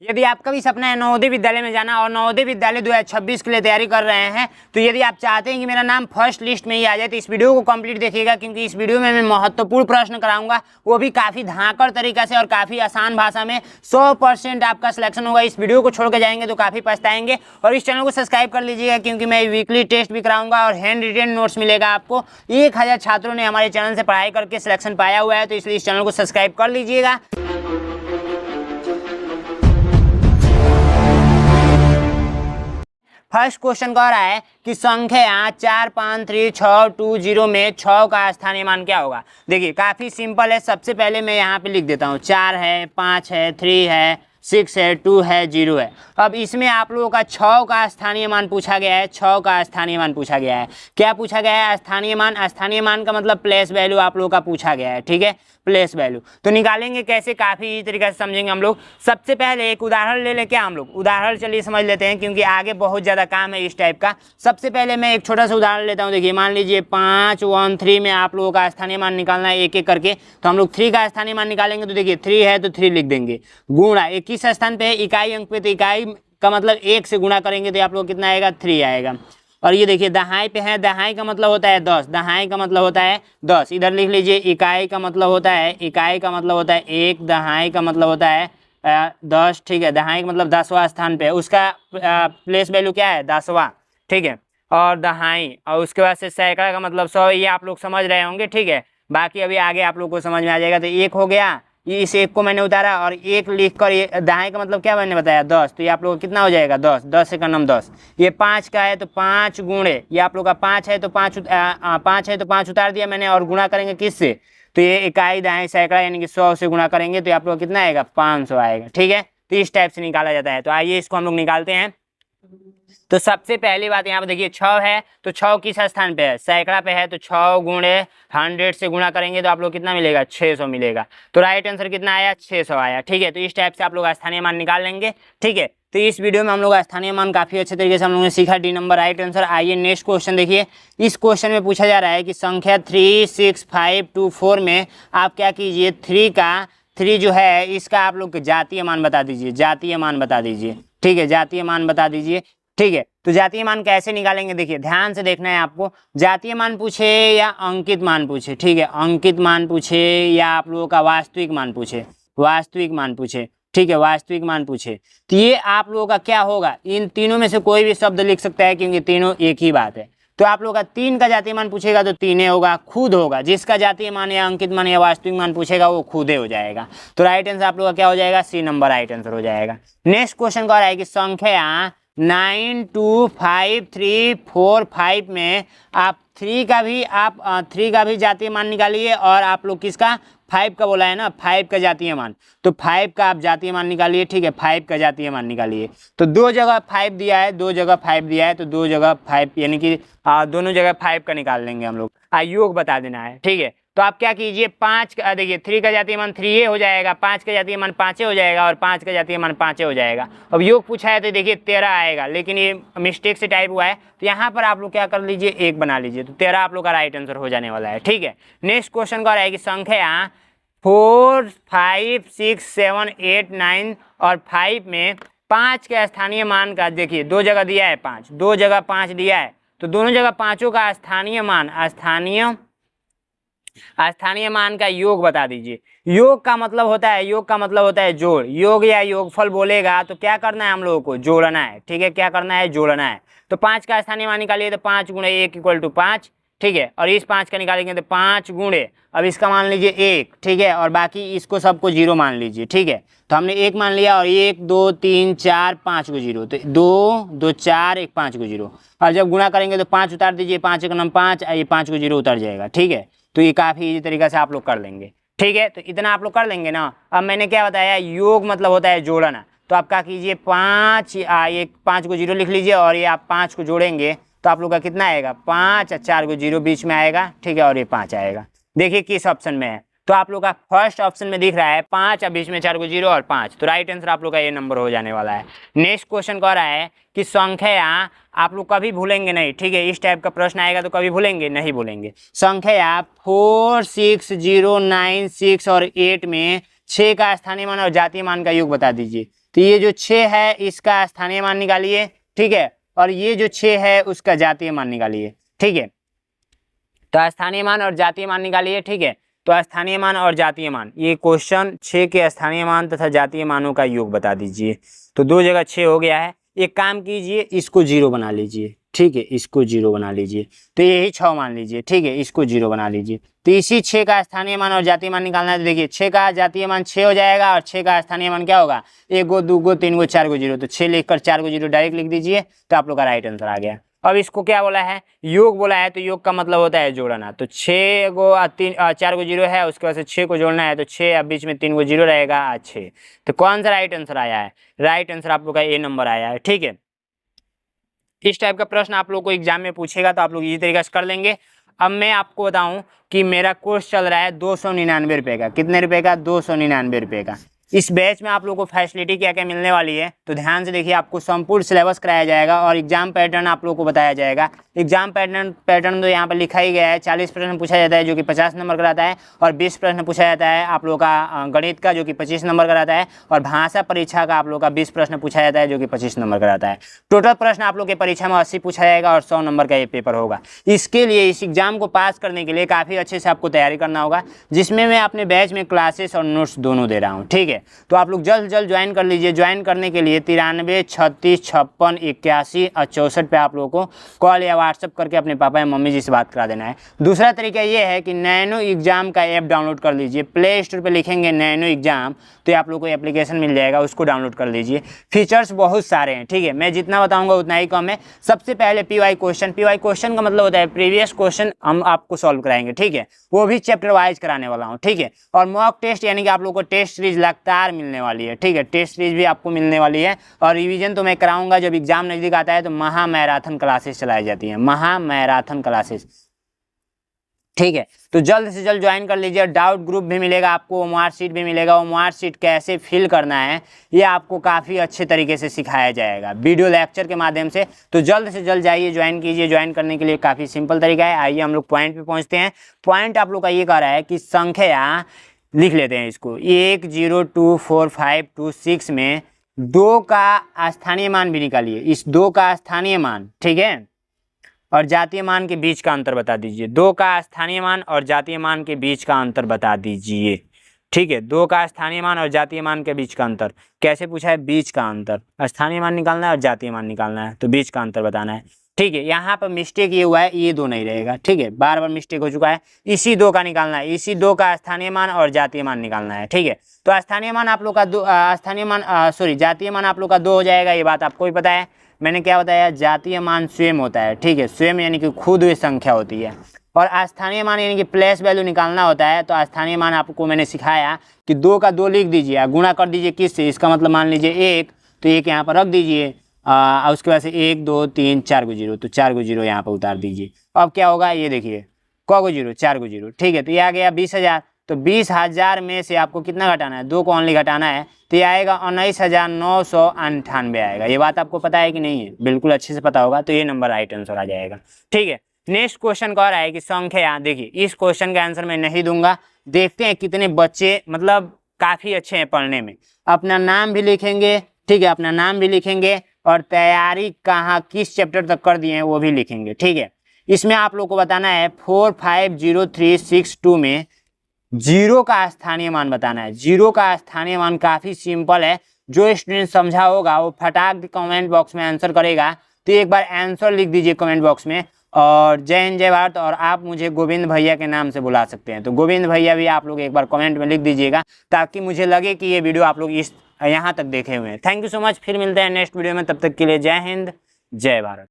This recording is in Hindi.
यदि आपका भी सपना है नवोदय विद्यालय में जाना और नवोदय विद्यालय 2026 के लिए तैयारी कर रहे हैं, तो यदि आप चाहते हैं कि मेरा नाम फर्स्ट लिस्ट में ही आ जाए तो इस वीडियो को कंप्लीट देखिएगा, क्योंकि इस वीडियो में मैं महत्वपूर्ण प्रश्न कराऊंगा, वो भी काफ़ी धाकड़ तरीका से और काफ़ी आसान भाषा में। 100% आपका सिलेक्शन होगा। इस वीडियो को छोड़ के जाएंगे तो काफ़ी पछताएंगे। और इस चैनल को सब्सक्राइब कर लीजिएगा, क्योंकि मैं वीकली टेस्ट भी कराऊंगा और हैंड रिटेन नोट्स मिलेगा आपको। 1000 छात्रों ने हमारे चैनल से पढ़ाई करके सिलेक्शन पाया हुआ है, तो इसलिए इस चैनल को सब्सक्राइब कर लीजिएगा। फर्स्ट क्वेश्चन कह रहा है कि संख्या 4536220 में 6 का स्थानीय मान क्या होगा। देखिए काफ़ी सिंपल है। सबसे पहले मैं यहाँ पे लिख देता हूँ, 4 है, 5 है, 3 है, 6 है, 2 है, 0 है। अब इसमें आप लोगों का 6 का स्थानीय मान पूछा गया है। 6 का स्थानीय मान पूछा गया है। क्या पूछा गया है? स्थानीय मान। स्थानीय मान का मतलब प्लेस वैल्यू आप लोगों का पूछा गया है, ठीक है, प्लेस वैल्यू। तो निकालेंगे कैसे, काफ़ी इसी तरीके से समझेंगे हम लोग। सबसे पहले एक उदाहरण ले लें क्या हम लोग, उदाहरण चलिए समझ लेते हैं, क्योंकि आगे बहुत ज़्यादा काम है इस टाइप का। सबसे पहले मैं एक छोटा सा उदाहरण लेता हूँ। देखिए मान लीजिए 513 में आप लोगों का स्थानीय मान निकालना है एक एक करके। तो हम लोग 3 का स्थानीय मान निकालेंगे। तो देखिए 3 है तो 3 लिख देंगे, गुणा 21 स्थान पे है, इकाई अंक पे, तो इकाई का मतलब 1 से गुणा करेंगे तो आप लोग कितना आएगा, 3 आएगा। और ये देखिए दहाई पे है, दहाई का मतलब होता है 10, दहाई का मतलब होता है 10। इधर लिख लीजिए इकाई का मतलब होता है, इकाई का मतलब होता है 1, दहाई का मतलब होता है 10, ठीक है। दहाई का मतलब 10वां स्थान पे है, उसका प्लेस वैल्यू क्या है, 10वां, ठीक है। और दहाई, और उसके बाद से सैकड़ा का मतलब 100, ये आप लोग समझ रहे होंगे, ठीक है। बाकी अभी आगे आप लोग को समझ में आ जाएगा। तो 1 हो गया, ये इस 1 को मैंने उतारा और 1 लिख कर, ये दहाई का मतलब क्या मैंने बताया, 10। तो ये आप लोग कितना हो जाएगा, 10, 10 से का नाम 10। ये 5 का है तो 5 गुणे, ये आप लोग का 5 है तो 5 है तो 5 उतार दिया मैंने, और गुणा करेंगे किससे, तो ये इकाई दहाई सैकड़ा यानी कि 100 से गुणा करेंगे तो आप लोग कितना आएगा, 500 आएगा, ठीक है। तो इस टाइप से निकाला जाता है। तो आइए इसको हम लोग निकालते हैं। तो सबसे पहली बात यहाँ पे देखिए 6 है तो 6 किस स्थान पे है, सैकड़ा पे है, तो 6 गुणे 100 से गुणा करेंगे तो आप लोग कितना मिलेगा, 600 मिलेगा। तो राइट आंसर कितना आया, 600 आया, ठीक है। तो इस टाइप से आप लोग स्थानीय मान निकाल लेंगे, ठीक है। तो इस वीडियो में हम लोग स्थानीय मान काफी अच्छे तरीके से हम लोगों ने सीखा। D number right answer. आइए नेक्स्ट क्वेश्चन देखिए। इस क्वेश्चन में पूछा जा रहा है कि संख्या 36524 में आप क्या कीजिए, 3 जो है इसका आप लोग जातीय मान बता दीजिए, जातीय मान बता दीजिए, ठीक है, जातीय मान बता दीजिए, ठीक है। तो जातीय मान कैसे निकालेंगे, देखिए ध्यान से देखना है आपको। जातीय मान पूछे या अंकित मान पूछे, ठीक है, अंकित मान पूछे या आप लोगों का वास्तविक मान पूछे, वास्तविक मान पूछे, ठीक है, वास्तविक मान पूछे, तो ये आप लोगों का क्या होगा, इन तीनों में से कोई भी शब्द लिख सकता है, क्योंकि तीनों एक ही बात है। तो आप लोग का 3 का जातीय मान पूछेगा तो 3 होगा, खुद होगा। जिसका जातीय मान या अंकित मान या वास्तविक मान पूछेगा वो खुद हो जाएगा। तो राइट आंसर आप लोग का क्या हो जाएगा, सी नंबर राइट आंसर हो जाएगा। नेक्स्ट क्वेश्चन कह रहा है कि संख्या 92535 में आप 3 का भी जातीय मान निकालिए, और आप लोग किसका, 5 का बोला है ना, 5 का जातीय मान, तो 5 का आप जातीय मान निकालिए, ठीक है, 5 का जातीय मान निकालिए। तो 2 जगह 5 दिया है, 2 जगह 5 दिया है, तो 2 जगह 5 यानी कि दोनों जगह 5 का निकाल लेंगे हम लोग। योग बता देना है, ठीक है। तो आप क्या कीजिए, 5 का देखिए 3 का जातीय मान 3 हो जाएगा, 5 का जातीय मान 5 हो जाएगा, और 5 का जातीय मान 5 हो जाएगा। अब योग पूछा है तो देखिए 13 आएगा, लेकिन ये मिस्टेक से टाइप हुआ है, तो यहाँ पर आप लोग क्या कर लीजिए, 1 बना लीजिए। तो 13 आप लोग का राइट आंसर हो जाने वाला है, ठीक है। नेक्स्ट क्वेश्चन का है कि संख्या 4 5 6 7 8 9 और 5 में 5 के स्थानीय मान का, देखिए 2 जगह दिया है 5, 2 जगह 5 दिया है, तो दोनों जगह पाँचों का स्थानीय मान का योग बता दीजिए। योग का मतलब होता है जोड़। योग या योगफल बोलेगा तो क्या करना है, हम लोगों को जोड़ना है, ठीक है, क्या करना है, जोड़ना है। तो 5 का स्थानीय मान निकालिए, तो 5 गुणे 1 = 5, ठीक है। और इस 5 का निकालेंगे तो 5 गुणे, अब इसका मान लीजिए 1, ठीक है, और बाकी इसको सबको 0 मान लीजिए, ठीक है। तो हमने 1 मान लिया, और 1 2 3 4 5 को 0, तो 2 2 4 1 5 को 0, और जब गुणा करेंगे तो 5 उतार दीजिए, 5 का नाम 5, ये 5 को 0 उतर जाएगा, ठीक है। तो ये काफ़ी इजी तरीका से आप लोग कर लेंगे, ठीक है। तो इतना आप लोग कर लेंगे ना। अब मैंने क्या बताया, योग मतलब होता है जोड़ना। तो आप क्या कीजिए, 5 को 0 लिख लीजिए, और ये आप 5 को जोड़ेंगे तो आप लोग का कितना आएगा, 5 और 4 को 0 बीच में आएगा, ठीक है, और ये 5 आएगा। देखिए किस ऑप्शन में है, तो आप लोग का फर्स्ट ऑप्शन में दिख रहा है 5 और बीच में 4 को 0 और 5, तो राइट आंसर आप लोग का ये नंबर हो जाने वाला है। नेक्स्ट क्वेश्चन कह रहा है कि संख्या आप लोग कभी भूलेंगे नहीं, ठीक है, इस टाइप का प्रश्न आएगा तो कभी भूलेंगे नहीं, भूलेंगे। संख्या 4 6 0 9 6 और 8 में 6 का स्थानीय मान और जातीय मान का योग बता दीजिए। तो ये जो 6 है इसका स्थानीय मान निकालिए, ठीक है, और ये जो 6 है उसका जातीय मान निकालिए, ठीक है। तो स्थानीय मान और जातीय मान निकालिए, ठीक है। तो स्थानीय मान और जातीय मान, ये क्वेश्चन 6 के स्थानीय मान तथा जातीय मानों का योग बता दीजिए। तो 2 जगह 6 हो गया है। एक काम कीजिए, इसको 0 बना लीजिए, ठीक है, इसको 0 बना लीजिए। तो यही 6 मान लीजिए, ठीक है, इसको 0 बना लीजिए। तो इसी 6 का स्थानीय मान और जातीय मान निकालना है। तो देखिए 6 का जातीय मान 6 हो जाएगा और 6 का स्थानीय मान क्या होगा, 1 गो 2 गो 3 गो 4 गो 0। तो 6 लिखकर 4 गो 0 डायरेक्ट लिख दीजिए, तो आप लोग का राइट आंसर आ गया। अब इसको क्या बोला है, योग बोला है, तो योग का मतलब होता है जोड़ना। तो 6 गो 4 गो 0 है, उसके बाद से 6 को जोड़ना है, तो 6 अब बीच में 3 गो 0 रहेगा 6। तो कौन सा राइट आंसर आया है, राइट आंसर आप लोग का ए नंबर आया है, ठीक है। इस टाइप का प्रश्न आप लोग को एग्जाम में पूछेगा तो आप लोग इसी तरीके से कर लेंगे। अब मैं आपको बताऊं कि मेरा कोर्स चल रहा है 299 रुपये का। कितने रुपए का, 299 रुपये का। इस बैच में आप लोगों को फैसिलिटी क्या क्या मिलने वाली है, तो ध्यान से देखिए। आपको संपूर्ण सिलेबस कराया जाएगा और एग्जाम पैटर्न आप लोगों को बताया जाएगा। एग्जाम पैटर्न तो यहाँ पर लिखा ही गया है। 40 प्रश्न पूछा जाता है जो कि 50 नंबर का रहता है, और 20 प्रश्न पूछा जाता है आप लोग का गणित का जो कि 25 नंबर का रहता है, और भाषा परीक्षा का आप लोग का 20 प्रश्न पूछा जाता है जो कि 25 नंबर का रहता है। टोटल प्रश्न आप लोग के परीक्षा में 80 पूछा जाएगा और 100 नंबर का ये पेपर होगा। इसके लिए, इस एग्जाम को पास करने के लिए काफ़ी अच्छे से आपको तैयारी करना होगा, जिसमें मैं अपने बैच में क्लासेस और नोट्स दोनों दे रहा हूँ, ठीक है। तो आप लोग जल्द से जल्द ज्वाइन कर लीजिए। ज्वाइन करने के लिए 93 36 56 81 और 64 पे आप लोगों को कॉल या व्हाट्सअप करके अपने पापा या मम्मी जी से बात करा देना है। दूसरा तरीका ये है कि नैनो एग्जाम का ऐप डाउनलोड कर लीजिए। प्ले स्टोर पे लिखेंगे नैनो एग्जाम तो आप लोग को एप्लीकेशन मिल जाएगा, उसको डाउनलोड कर लीजिए। फीचर्स बहुत सारे हैं, ठीक है, मैं जितना बताऊंगा उतना ही कम है। सबसे पहले PY क्वेश्चन का मतलब होता है प्रीवियस क्वेश्चन हम आपको सॉल्व कराएंगे, ठीक है, वो भी चैप्टर वाइज कराने वाला हूँ, ठीक है। और मॉक टेस्ट यानी कि आप लोग को टेस्ट सीरीज लगातार मिलने वाली है, ठीक है, टेस्ट सीरीज भी आपको मिलने वाली है। और रिवीजन तो मैं कराऊंगा, जब एग्जाम नजदीक आता है तो महा मैराथन क्लासेस चलाई जाती हैं, महा मैराथन क्लासेस, ठीक है। तो जल्द से जल्द ज्वाइन कर लीजिए। डाउट ग्रुप भी मिलेगा आपको, ओमआर शीट भी मिलेगा। ओमआर शीट कैसे फिल करना है ये आपको काफ़ी अच्छे तरीके से सिखाया जाएगा वीडियो लेक्चर के माध्यम से। तो जल्द से जल्द जाइए, ज्वाइन कीजिए। ज्वाइन करने के लिए काफ़ी सिंपल तरीका है। आइए हम लोग पॉइंट पे पहुंचते हैं। पॉइंट आप लोग का ये कह रहा है कि संख्या लिख लेते हैं इसको, 1 0 2 4 5 2 6 में 2 का स्थानीय मान भी निकालिए। इस 2 का स्थानीय मान, ठीक है, और जातीय मान के बीच का अंतर बता दीजिए। 2 का स्थानीय मान और जातीय मान के बीच का अंतर बता दीजिए, ठीक है। 2 का स्थानीय मान और जातीय मान के बीच का अंतर कैसे पूछा है, बीच का अंतर। स्थानीय मान निकालना है और जातीय मान निकालना है, तो बीच का अंतर बताना है, ठीक है। यहाँ पर मिस्टेक ये हुआ है, ये 2 नहीं रहेगा, ठीक है, बार बार मिस्टेक हो चुका है। इसी 2 का निकालना है, इसी 2 का स्थानीय मान और जातीय मान निकालना है, ठीक है। तो स्थानीय मान आप लोग का जातीय मान आप लोग का 2 हो जाएगा, ये बात आपको भी पता है। मैंने क्या बताया, जातीय मान स्वयं होता है, ठीक है, स्वयं यानी कि खुद हुई संख्या होती है। और स्थानीय मान यानी कि प्लेस वैल्यू निकालना होता है। तो स्थानीय मान आपको मैंने सिखाया कि 2 का 2 लिख दीजिए, गुणा कर दीजिए किससे, इसका मतलब मान लीजिए 1, तो 1 यहाँ पर रख दीजिए, उसके बाद से 1 2 3 4 गो 0, तो 4 गो 0 यहाँ पर उतार दीजिए। अब क्या होगा, ये देखिए, क गो 0, 4 गो 0, ठीक है। तो ये आ गया 20,000। तो 20,000 में से आपको कितना घटाना है, 2 को ओनली घटाना है, तो ये आएगा 19,998 आएगा। ये बात आपको पता है कि नहीं है, बिल्कुल अच्छे से पता होगा। तो ये नंबर राइट आंसर आ जाएगा, ठीक है। नेक्स्ट क्वेश्चन कह रहा है कि संख्या, देखिए इस क्वेश्चन का आंसर मैं नहीं दूंगा, देखते हैं कितने बच्चे मतलब काफ़ी अच्छे हैं पढ़ने में। अपना नाम भी लिखेंगे, ठीक है, अपना नाम भी लिखेंगे और तैयारी कहाँ किस चैप्टर तक कर दिए हैं वो भी लिखेंगे, ठीक है। इसमें आप लोग को बताना है 45036 में 0 का स्थानीय मान बताना है। 0 का स्थानीय मान काफ़ी सिंपल है, जो स्टूडेंट समझा होगा वो फटाक कमेंट बॉक्स में आंसर करेगा। तो एक बार आंसर लिख दीजिए कमेंट बॉक्स में, और जय हिंद जय भारत। और आप मुझे गोविंद भैया के नाम से बुला सकते हैं, तो गोविंद भैया भी आप लोग एक बार कमेंट में लिख दीजिएगा, ताकि मुझे लगे कि ये वीडियो आप लोग यहाँ तक देखे हुए हैं। थैंक यू सो मच, फिर मिलते हैं नेक्स्ट वीडियो में, तब तक के लिए जय हिंद जय भारत।